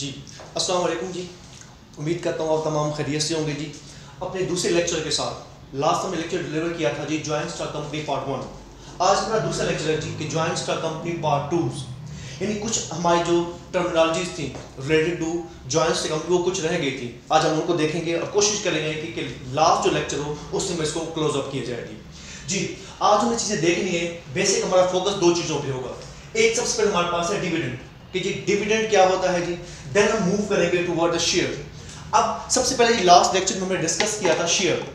जी अस्सलाम वालेकुम जी। उम्मीद करता हूँ आप तमाम खैरियत से होंगे जी। अपने दूसरे लेक्चर के साथ लास्ट हमने लेक्चर डिलीवर किया था जी जॉइंट स्टॉक कंपनी पार्ट 1। आज मेरा दूसरा लेक्चर है जी कि जॉइंट स्टॉक कंपनी पार्ट 2। यानी कुछ हमारी जो टर्मिनोलॉजीज थी related to joint stock company वो कुछ रह गई थी। आज हम उनको देखेंगे और कोशिश करेंगे कि लास्ट जो लेक्चर हो उससे में इसको क्लोज अप किया जाए जी। आज हमें चीज़ें देखनी है। बेसिक हमारा फोकस दो चीज़ों पर होगा। एक सबसे पहले हमारे पास है डिविडेंड कि जी डिविडेंड क्या होता है जी। देन हम मूव करेंगे टुवर्ड द शेयर। अब सबसे पहले जी लास्ट लेक्चर में हमने डिस्कस किया था शेयर।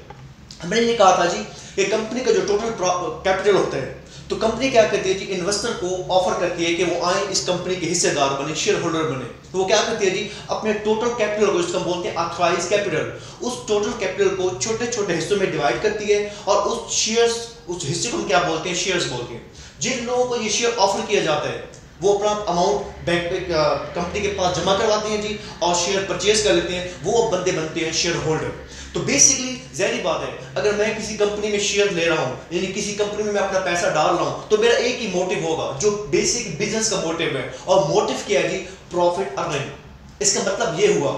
हमने ये कहा था जी कि कंपनी का जो टोटल कैपिटल होता है तो कंपनी क्या करती है जी इन्वेस्टर को ऑफर करती है कि वो आए इस कंपनी के हिस्सेदार बने, शेयर होल्डर बने। तो वो क्या करती है जी अपने टोटल कैपिटल को, जिसको हम बोलते हैं ऑथराइज्ड कैपिटल, उस टोटल कैपिटल को छोटे छोटे हिस्सों में डिवाइड करती है और उस शेयर्स, उस हिस्से को हम क्या बोलते हैं, शेयर्स बोलते हैं। जिन लोगों को ये शेयर ऑफर किया जाता है वो अपना अमाउंट बैंक कंपनी के पास जमा करवाते हैं जी और शेयर परचेज कर लेते हैं। वो बंदे बनते हैं शेयर होल्डर। तो बेसिकली ज़ाहिर बात है, अगर मैं किसी कंपनी में शेयर ले रहा हूँ यानी किसी कंपनी में मैं अपना पैसा डाल रहा हूँ तो मेरा एक ही मोटिव होगा जो बेसिक बिजनेस का मोटिव है। और मोटिव क्या है जी, प्रॉफिट अर्निंग। इसका मतलब ये हुआ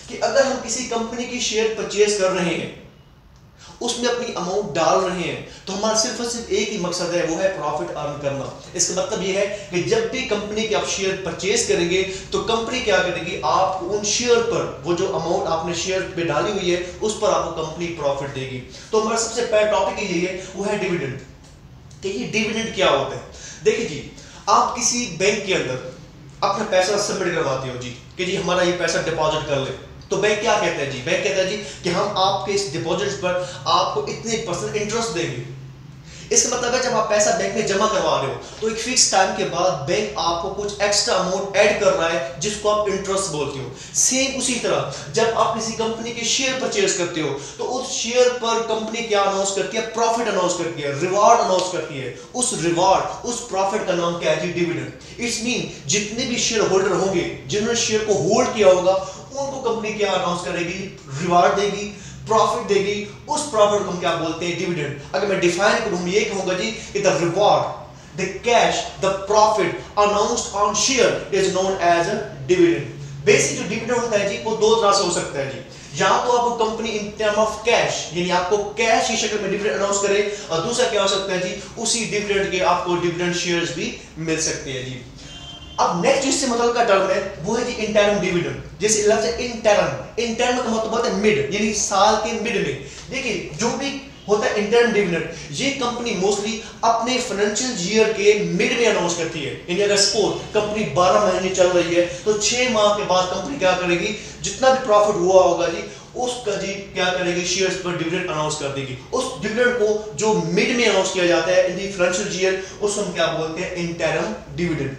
कि अगर हम किसी कंपनी की शेयर परचेज कर रहे हैं, उसमें अपनी अमाउंट डाल रहे हैं, तो हमारा सिर्फ और सिर्फ एक ही मकसद है, वो है प्रॉफिट अर्न करना। इसका मतलब ये है कि जब भी कंपनी के आप शेयर परचेज करेंगे तो कंपनी क्या करेगी, आपको उन शेयर पर वो जो अमाउंट आपने शेयर पे डाली हुई है उस पर आपको कंपनी प्रॉफिट देगी। तो हमारा सबसे पहला टॉपिक यही है, वो है डिविडेंड। देखिए डिविडेंड क्या होता है। देखिए जी, आप किसी बैंक के अंदर अपना पैसा सबमिट करवाते हो जी कि जी हमारा ये पैसा डिपॉजिट कर ले। तो बैंक क्या कहता है जी, बैंक कहता है जी कि हम आपके इस डिपॉजिट पर आपको इतने % इंटरेस्ट देंगे। इसका मतलब है जब आप पैसा बैंक में जमा करवा रहे हो तो एक फिक्स टाइम के बाद बैंक आपको कुछ एक्स्ट्रा अमाउंट ऐड कर रहा है जिसको आप इंटरेस्ट बोलते हो। सेम उसी तरह जब आप किसी कंपनी के शेयर परचेज करते हो तो उस शेयर पर कंपनी क्या अनाउंस करती है, प्रॉफिट अनाउंस करती है, रिवार्ड अनाउंस करती है। उस रिवार्ड, उस प्रॉफिट का नाम क्या है जी, डिविडेंड। इट्स मीन जितने भी शेयर होल्डर होंगे जिन्होंने शेयर को होल्ड किया होगा उनको कंपनी क्या अनाउंस करेगी, रिवार्ड देगी, प्रॉफिट देगी। उस प्रॉफिट को हम क्या बोलते हैं, डिविडेंड। अगर मैं डिफाइन करूं ये कहूंगा जी कि the reward, the cash, the profit announced on share is known as a dividend. Basic जो डिविडेंड होता है जी वो दो तरह से हो सकता है जी। या तो आपको company in term of cash यानी आपको कैश की शक्ल में डिविडेंड अनाउंस करे, और दूसरा क्या हो सकता है जी, उसी डिविडेंड के आपको डिविडेंड शेयर्स भी मिल सकते हैं जी। अब नेक्स्ट जिससे मतलब का टर्म है वो है जी इंटरम डिविडेंड। जैसे लफ्ज है इंटरम, इंटरम का मतलब होता है मिड यानी साल के मिड में। देखिए जो भी होता है इंटरम डिविडेंड, ये कंपनी मोस्टली अपने फाइनेंशियल ईयर के मिड में अनाउंस करती है। यानी अगर सपोज कंपनी 12 महीने चल रही है तो 6 माह के बाद कंपनी क्या करेगी, जितना भी प्रॉफिट हुआ होगा जी उसका जी क्या करेगी, शेयर्स पर डिविडेंड अनाउंस कर देगी। उस डिविडेंड को जो मिड में अनाउंस किया जाता है इन द फाइनेंशियल ईयर उसको हम क्या बोलते हैं, इंटरम डिविडेंड।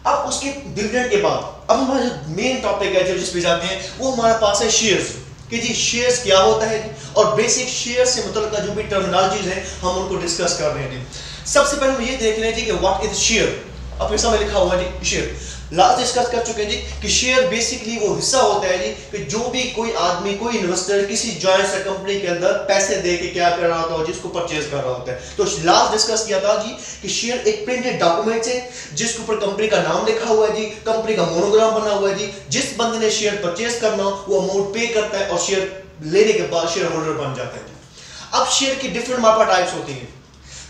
अब उसके डिविडेंड के बाद अब हमारा जो मेन टॉपिक है जो जिस पे जाते हैं वो हमारे पास है शेयर्स कि जी शेयर्स क्या होता है और बेसिक शेयर से मतलब जो भी टर्मिनोलॉजीज हैं हम उनको डिस्कस कर रहे हैं। सबसे पहले हम ये देख रहे हैं जी कि व्हाट इज शेयर। अब इसमें लिखा हुआ है जी शेयर, लास्ट डिस्कस कर चुके हैं जी कि शेयर बेसिकली वो हिस्सा होता है जी कि जो भी कोई आदमी, कोई इन्वेस्टर किसी जॉइंट कंपनी के अंदर पैसे दे के क्या कर रहा होता है, जिसको परचेज कर रहा होता है। तो लास्ट डिस्कस किया था जी कि शेयर एक प्रिंटेड डॉक्यूमेंट है जिसके ऊपर कंपनी का नाम लिखा हुआ है जी, कंपनी का मोनोग्राम बना हुआ है जी। जिस बंदे ने शेयर परचेज करना वो अमाउंट पे करता है और शेयर लेने के बाद शेयर होल्डर बन जाता है। अब शेयर की डिफरेंट हमारे पास टाइप्स होती हैं।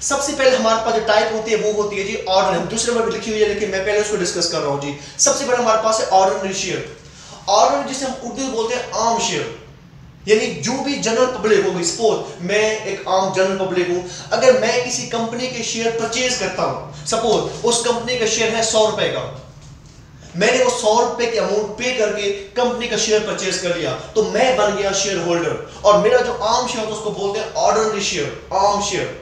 सबसे पहले हमारे पास जो टाइप होती है वो होती है जी ऑर्डिनरी। दूसरे नंबर पे लिखी हुई है लेकिन मैं पहले उसको डिस्कस कर रहा हूं जी। सबसे पहले हमारे पास है ऑर्डिनरी शेयर। ऑर्डिनरी जिसे हम उर्दू में बोलते हैं आम शेयर, यानी जो भी जनरल पब्लिक होगी। सपोज मैं एक आम जनरल पब्लिक हूं, अगर मैं किसी कंपनी के शेयर परचेज करता हूं, सपोज उस कंपनी का शेयर है 100 रुपए का, मैंने वो 100 रुपए की अमाउंट पे करके कंपनी का शेयर परचेज कर लिया तो मैं बन गया शेयर होल्डर। और मेरा जो आम शेयर होता है उसको बोलते हैं ऑर्डिनरी शेयर, आम शेयर।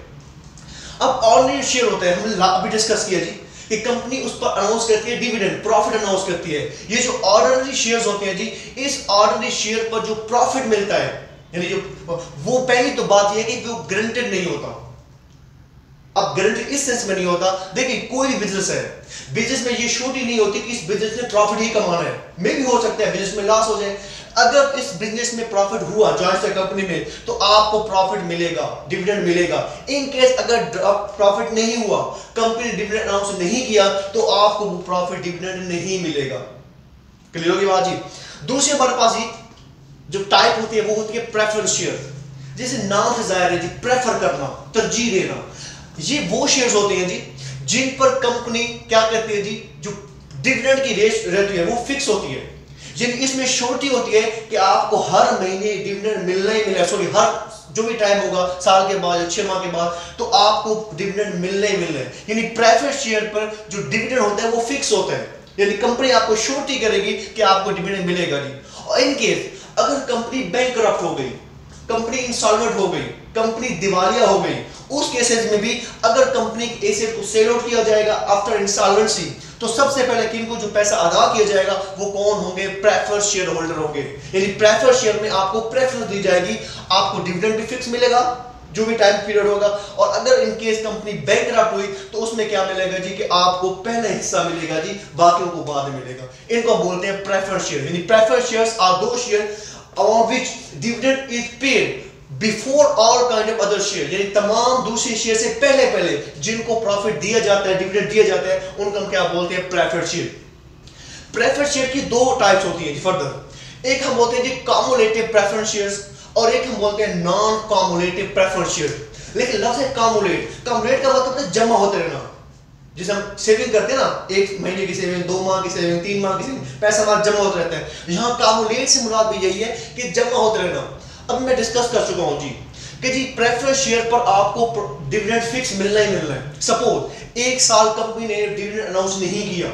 अब ऑर्डिनरी शेयर होता है, हमने अभी डिस्कस किया जी कि कंपनी उस पर अनाउंस करती है डिविडेंड, प्रॉफिट अनाउंस करती है। ये जो ऑर्डिनरी शेयर्स होते हैं जी, इस ऑर्डिनरी शेयर पर जो प्रॉफिट मिलता है यानी जो वो पहली तो बात यह है कि वो गारंटेड नहीं होता। अब गारंटी इस सेंस में नहीं होता, देखिए कोई भी बिजनेस है, बिजनेस में ये श्योरिटी नहीं होती कि इस बिजनेस में प्रॉफिट ही कमाना है। मे भी हो सकता है बिजनेस में लॉस हो जाए। अगर इस बिजनेस में प्रॉफिट हुआ जॉइंट कंपनी में तो आपको प्रॉफिट मिलेगा, डिविडेंड मिलेगा। इन केस अगर प्रॉफिट नहीं हुआ, कंपनी डिविडेंड अनाउंस नहीं किया तो आपको वो प्रॉफिट डिविडेंड नहीं मिलेगा। क्लियर होगी बात जी। दूसरी हमारे पास जी जो टाइप होती है वो होती है प्रेफरेंस शेयर। जैसे नाम से जाहिर है जी, प्रेफर करना, तरजीह देना। ये वो शेयर्स होते हैं जी जिन पर कंपनी क्या करती है जी, जो डिविडेंड की रेट रहती है वो फिक्स होती है। यानी इसमें श्योरिटी होती है कि आपको हर महीने डिविडेंड मिलना ही मिलेगा, सॉरी हर जो भी टाइम होगा साल के बाद या 6 माह के बाद, तो आपको डिविडेंड मिलना ही मिलना है। यानी प्रेफर्ड शेयर पर जो डिविडेंड होता है वो फिक्स होता है, यानी कंपनी आपको श्योरिटी करेगी कि आपको डिविडेंड मिलेगा जी। और इन केस अगर कंपनी बैंकरप्ट हो गई, कंपनी इंसॉल्वेंट हो गई, कंपनी दिवालिया हो गई, उस केसेस में भी अगर कंपनी के एसेट को सेल आउट किया जाएगा आफ्टर इंसॉल्वेंसी, तो सबसे पहले किनको जो पैसा अदा किया जाएगा वो कौन होंगे, प्रेफर्ड शेयर होल्डर होंगे। यानी प्रेफर्ड शेयर में आपको प्रेफरेंस दी जाएगी, आपको डिविडेंड भी फिक्स मिलेगा जो भी टाइम पीरियड होगा, और अगर इन केस कंपनी बैंकरप्ट हुई तो उसमें क्या मिलेगा जी कि आपको पहला हिस्सा मिलेगा जी, बाकियों को बाद में मिलेगा। इनको बोलते हैं प्रेफर्ड शेयर। यानी प्रेफर्ड शेयर्स आर दो share on which dividend is paid before all kind of other share, यानी तमाम दूसरे शेयर से पहले जिनको प्रॉफिट दिया जाता है, डिविडेंड दिया जाता है, उनको हम क्या बोलते हैं, प्रेफर्ड शेयर। प्रेफर्ड शेयर की दो टाइप्स होती हैं जी फर्दर। एक हम बोलते हैं जी कम्युलेटिव प्रेफरेंस शेयर्स, और एक हम बोलते हैं नॉन कम्युलेटिव प्रेफरेंस शेयर। लेकिन लफ्ज है कम्युलेट, कम्युलेट का मतलब है जमा होते रहना। जैसे हम सेविंग करते हैं ना, 1 महीने की सेविंग, 2 माह की सेविंग, 3 माह की सेविंग, पैसा हमारा जमा होता रहता है। यहाँ कम्युलेट से मुराद भी यही है कि जमा होते रहना। अब मैं डिस्कस कर चुका हूँ जी कि जी प्रेफरेंस शेयर पर आपको डिविडेंड फिक्स मिलना ही मिलना है। सपोज 1 साल कंपनी ने डिविडेंड अनाउंस नहीं किया,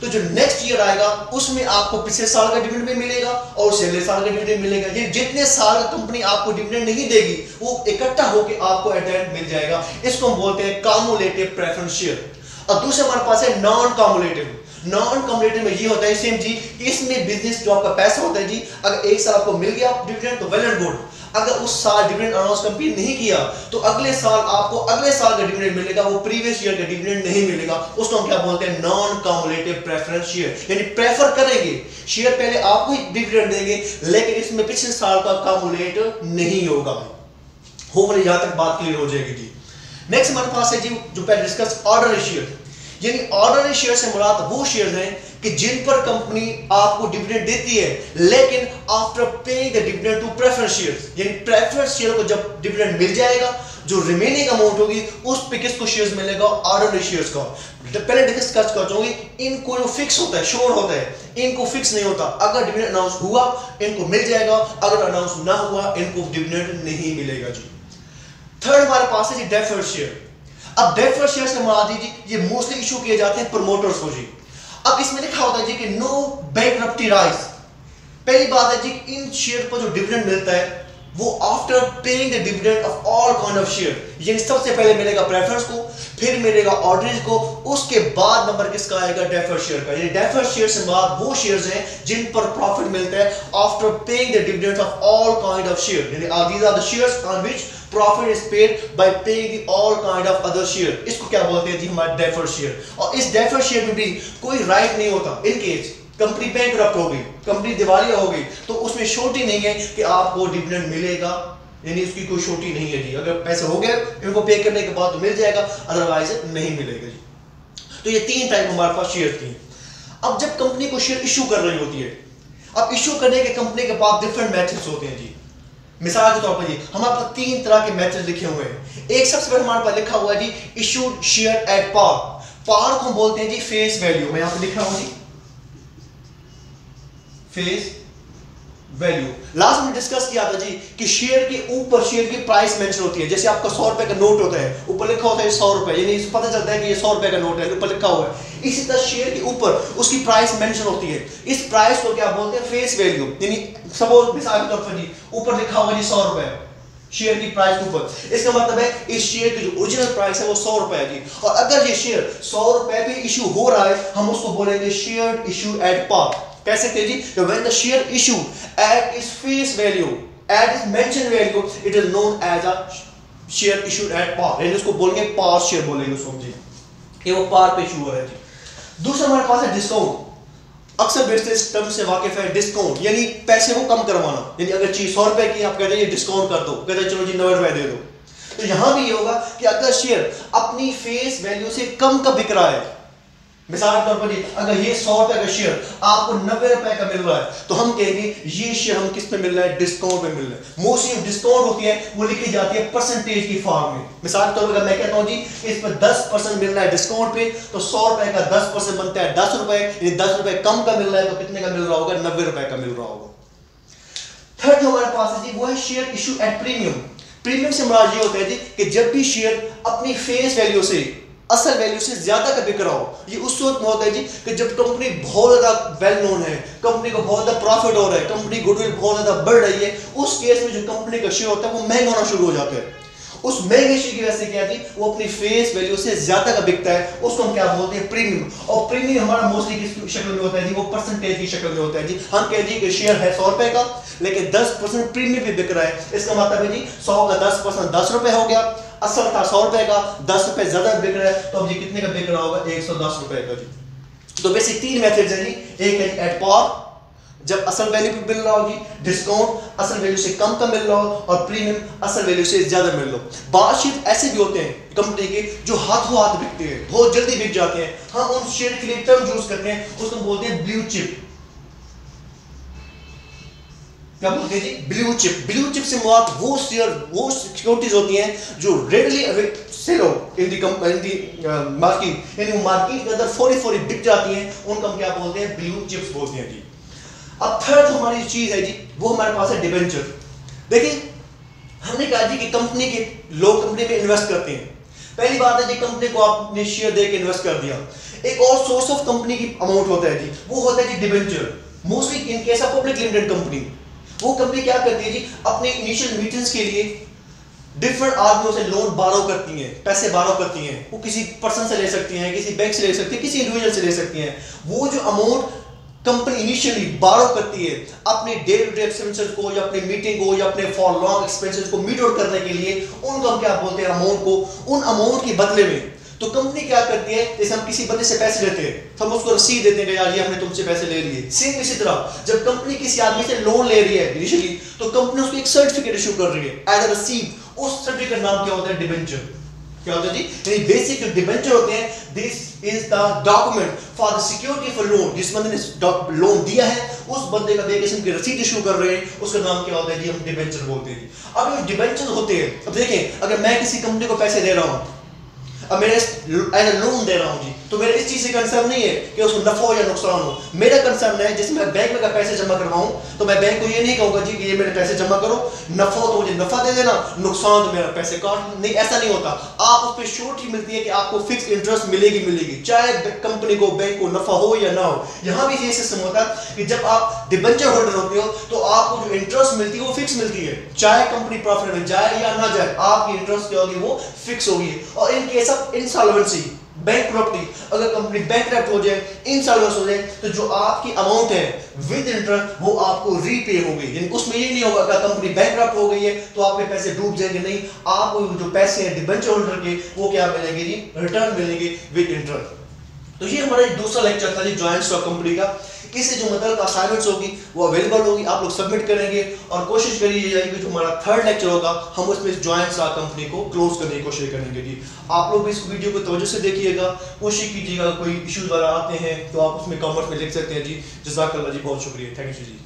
तो जो नेक्स्ट ईयर आएगा उसमें आपको पिछले साल का डिविडेंड भी मिलेगा और अगले साल का डिविडेंड मिलेगा। ये जितने साल कंपनी आपको डिविडेंड नहीं देगी वो इकट्ठा होकर आपको एट एंड मिल जाएगा। इसको हम बोलते हैं कम्युलेटिव प्रेफरेंस शेयर। और दूसरे हमारे पास है नॉन कम्युलेटिव। नॉन कम्युलेटिव में ये होता है सेम जी कि इसमें बिजनेस जो आपका पैसा होता है जी, अगर 1 साल आपको मिल गया डिविडेंड तो वेल एंड गुड। अगर उस साल डिविडेंड अनाउंस कंपनी नहीं किया तो अगले साल आपको अगले साल का डिविडेंड मिलेगा, वो प्रीवियस ईयर का डिविडेंड नहीं मिलेगा। उसको हम क्या बोलते हैं, नॉन कम्युलेटिव प्रेफरेंस शेयर। यानी प्रेफर करेंगे शेयर, पहले आपको ही डिविडेंड देंगे लेकिन इसमें पिछले साल का कम्युलेट नहीं होगा। होपफुली यहां तक बात क्लियर हो जाएगी जी। नेक्स्ट हमारे पास है जी जो पहले डिस्कस ऑर्डनरी शेयर। यानी ऑर्डनरी शेयर से मुराद वो शेयर हैं कि जिन पर कंपनी आपको डिविडेंड देती है लेकिन after paying the dividend to preference shares. यानी प्रेफरेंस शेयर को जब डिविडेंड मिल जाएगा, जो रिमेनिंग अमाउंट होगी उस पे किसको शेयर्स मिलेगा, ऑर्डनरी शेयर्स का। पहले डिस्कस कर चुके, इनको जो फिक्स होता है, श्योर होता है, इनको फिक्स नहीं होता। अगर डिविडेंड अनाउंस हुआ इनको मिल जाएगा, अगर अनाउंस ना हुआ इनको डिविडेंड नहीं मिलेगा जी। थर्ड हमारे पास है जी डेफर्ड शेयर। अब डेफर्ड शेयर से मुराद जी ये मोस्टली इशू किए जाते हैं प्रमोटर्स को जी। अब इसमें लिखा होता है जी कि नो बैंकरप्टी राइट्स। पहली बात है जी इन शेयर पर जो डिविडेंड मिलता है वो after paying the dividend of all kind of share. ये सबसे पहले मिलेगा प्रेफरेंस को, फिर मिलेगा ऑर्डनरी को, उसके बाद नंबर किसका आएगा, डेफर्ड शेयर का। यानी डेफर्ड शेयर से मुराद वो शेयर्स हैं जिन पर प्रॉफिट मिलता है after paying the dividend of all kind of share. यानी these are the shares on which profit is paid by paying the all kind of other share. इसको क्या बोलते हैं जी, हमारा डेफर्ड शेयर। और इस डेफर्ड शेयर में भी कोई राइट नहीं होता। इन केस कंपनी बैंकरप्ट हो गई, कंपनी दिवालिया हो गई, तो उसमें श्योरिटी नहीं है कि आपको डिविडेंड मिलेगा, यानी उसकी कोई श्योरिटी नहीं है जी। अगर पैसे हो गए इनको पे करने के बाद तो मिल जाएगा, अदरवाइज नहीं मिलेगा जी। तो ये 3 टाइप हमारे पास शेयर की। अब जब कंपनी को शेयर इशू कर रही होती है, अब इशू करने के कंपनी के पास डिफरेंट मेथड्स होते हैं जी। मिसाल के तौर पर जी हमारे पास 3 तरह के मेथड्स लिखे हुए हैं। एक सबसे पहले हमारे पास लिखा हुआ है जी इशूड शेयर एट पार। पार को हम बोलते हैं जी फेस वैल्यू। मैं यहां पे लिख रहा हूं जी फेस वैल्यू। लास्ट में डिस्कस किया था जी कि शेयर के ऊपर शेयर की प्राइस मेंशन होती है। जैसे आपका 100 रुपए का नोट होता है, ऊपर लिखा होता है 100 रुपए, यानी इसको पता चलता है कि ये 100 रुपए का नोट है, ऊपर लिखा हुआ है। इसी तरह शेयर के ऊपर उसकी प्राइस मेंशन होती है। इस प्राइस को क्या बोलते हैं, फेस वैल्यू। यानी सपोज मिसाल के तौर पर जी ऊपर लिखा हुआ जी 100 रुपए शेयर की प्राइस के ऊपर, इसका मतलब है इस शेयर की जो ओरिजिनल प्राइस है वो 100 रुपए है जी। और अगर ये शेयर 100 रुपए पे इशू हो रहा है हम उसको बोलेंगे शेयर इशू एट पार। कैसे थे जी, when the share issue at its face value, at its mentioned value, it is known as a share issued at par। यानी उसको बोलेंगे पार शेयर बोलेंगे उसको जी, ये वो पार पे इशू हो रहा है जी। दूसरा हमारे पास है डिस्काउंट। अक्सर बेचते इस टर्म से वाकिफ है डिस्काउंट, यानी पैसे को कम करवाना। यानी अगर चीज 100 रुपए की आप कहते हैं ये डिस्काउंट कर दो, कहते हैं चलो जी 90 रुपए दे दो। तो यहां भी ये होगा कि अगर शेयर अपनी फेस वैल्यू से कम का बिक रहा है, मिसाल के तौर पर जी अगर ये 100 रुपए का शेयर आपको 90 रुपए का मिल रहा है तो हम कहेंगे ये शेयर हम किस पे मिल रहा है, डिस्काउंट पे मिल रहा है। मोस्टली डिस्काउंट होती है वो लिखी जाती है परसेंटेज की फॉर्म में। मिसाल के तौर पर मैं कहता हूं जी इस पर 10% मिल रहा है डिस्काउंट पे तो 100 रुपए का 10% बनता है 10 रुपए, यानी 10 रुपए कम का मिल रहा है तो कितने का मिल रहा होगा, 90 रुपए का मिल रहा होगा। थर्ड हमारे पास है जी वो है share issue at premium. Premium से मुराद ये होता है जी कि जब भी शेयर अपनी फेस वैल्यू से असल वैल्यू से ज्यादा का बिक रहा हो। ये उस वक्त होता है जी कि जब कंपनी बहुत ज्यादा वेल नोन है, कंपनी को बहुत ज्यादा प्रॉफिट हो रहा है, कंपनी गुडविल बहुत ज्यादा बढ़ रही है, उस केस में जो कंपनी का शेयर होता है वो महंगा होना शुरू हो जाता है। उस महंगे शेयर की वजह से क्या थी वो अपनी फेस वैल्यू से ज्यादा का बिकता है, उसको हम क्या बोलते हैं, प्रीमियम। और प्रीमियम हमारा मोस्टली किस शक्ल में होता है जी, वो परसेंटेज की शक्ल में होता है जी। हम कह जी कि शेयर है 100 रुपए का लेकिन 10% प्रीमियम भी बिक रहा है, इसका मतलब है जी 100 का 10% 10 रुपए हो गया, असल था 100 रुपए का, 10 रुपए ज्यादा बिक रहा है तो अब जी कितने का बिक रहा होगा, 110 रुपए का जी। तो बेसिक 3 मेथड्स हैं जी, एक है एट पार जब असल वैल्यू पे मिल रहा हो जी, डिस्काउंट असल वैल्यू से कम का मिल रहा हो, और प्रीमियम असल वैल्यू से ज्यादा मिल रहा हो। बाद शेयर ऐसे भी होते हैं कंपनी के जो हाथों हाथ बिकते हैं, बहुत जल्दी बिक जाते हैं। हम उन शेयर के लिए टर्म यूज करते हैं, उसको बोलते हैं ब्लू चिप। क्या बोलते हैं जी, ब्लू चिप। ब्लू चिप से मुराद वो शेयर, वो सिक्योरिटीज होती हैं जो रेडली सेल हो इन दी मार्केट, यानी मार्केट के अंदर फौरी फौरी बिक जाती हैं, उनको हम क्या बोलते हैं, ब्लू चिप्स बोलते हैं जी। अब थर्ड हमारी चीज है जी वो हमारे पास है डिबेंचर। देखिए हमने कहा जी कि कंपनी के लोग कंपनी में इन्वेस्ट करते हैं। पहली बात है जी कंपनी को आपने शेयर दे के इन्वेस्ट कर दिया। एक और सोर्स ऑफ कंपनी की अमाउंट होता है जी, वो होता है जी debenture. Mostly in case of public limited company, वो कंपनी क्या करती है जी अपने इनिशियल मीटिंग्स के लिए डिफरेंट आदमियों से लोन बारो करती हैं, पैसे बारो करती हैं। वो किसी पर्सन से ले सकती हैं, किसी बैंक से ले सकती हैं, किसी इंडिविजुअल से ले सकती हैं। वो जो अमाउंट कंपनी इनिशियली बारो करती है अपने डे टू डे एक्सपेंसेस को या अपने मीटिंग को या अपने फॉर लॉन्ग एक्सपेंसेस को मीट आउट करने के लिए, उनको हम क्या बोलते हैं, अमाउंट को। उन अमाउंट के बदले में तो कंपनी क्या करती है, जैसे हम किसी बंदे से पैसे लेते हैं तो हम उसको रसीद देते हैं कि यार ये हमने तुमसे पैसे ले लिए। सेम इसी तरह जब कंपनी किसी आदमी से लोन ले रही है इनिशियली तो कंपनी उसको एक सर्टिफिकेट इशू कर रही है एज अ रसीद। उस सर्टिफिकेट का नाम क्या होता है, डिबेंचर। क्या होता है जी, यानी बेसिक जो डिबेंचर होते हैं, this is the document for the security for loan. जिस बंदे ने लोन दिया है उस बंदे का किस्म की रसीद इशू कर रहे हैं, उसका नाम क्या होता है जी, हम डिबेंचर बोलते हैं। अब ये डिबेंचर होते हैं, अब देखें अगर मैं किसी कंपनी को पैसे दे रहा हूं, अब मैं एज लोन दे रहा हूं जी, तो मेरा इस चीज से कंसर्न नहीं है कि उसको नफा हो या नुकसान हो। मेरा कंसर्न है जैसे मैं बैंक में अगर पैसे जमा करवाऊं तो मैं बैंक को ये नहीं कहूंगा जी कि ये मेरे पैसे जमा करो, नफा हो तो मुझे नफा दे देना, नुकसान तो मेरा पैसे काट नहीं, ऐसा नहीं होता। आप उस पर श्योरिटी मिलती है कि आपको फिक्स इंटरेस्ट मिलेगी, चाहे कंपनी को बैंक को नफा हो या ना हो। यहां भी ये सिस्टम होता है कि जब आप डिबेंचर होल्डर होते हो तो आपको जो इंटरेस्ट मिलती है वो फिक्स मिलती है, चाहे कंपनी प्रॉफिट में जाए या ना जाए, आपकी इंटरेस्ट क्या होगी, वो फिक्स होगी। और इन case of insolvency, bank property, अगर कंपनी बैंकरप्ट हो जाए, इंसॉल्वेंस हो जाए, तो जो आपकी अमाउंट है विद इंटरेस्ट वो आपको रीपे हो गई। यानी उसमें ये नहीं होगा कि कंपनी बैंकरप्ट हो गई है तो आपके पैसे डूब जाएंगे, नहीं, आपको जो पैसे हैं डिबेंचर होल्डर के वो क्या मिलेंगे जी, रिटर्न मिलेंगे विद इंटरेस्ट। तो ये हमारा दूसरा लेक्चर था जी जॉइंट स्टॉक कंपनी का। इससे जो मतलब असाइनमेंट्स होगी वो अवेलेबल होगी, आप लोग सबमिट करेंगे और कोशिश करिए कि जो हमारा थर्ड लेक्चर होगा हम उसमें जॉइंट स्टॉक कंपनी को क्लोज करने की कोशिश करेंगे जी। आप लोग भी इस वीडियो को तवज्जो से देखिएगा, कोशिश कीजिएगा, कोई इश्यूज वगैरह आते हैं तो आप उसमें कमेंट्स में लिख सकते हैं जी। जज़ाकल्लाह जी, बहुत शुक्रिया, थैंक यू जी।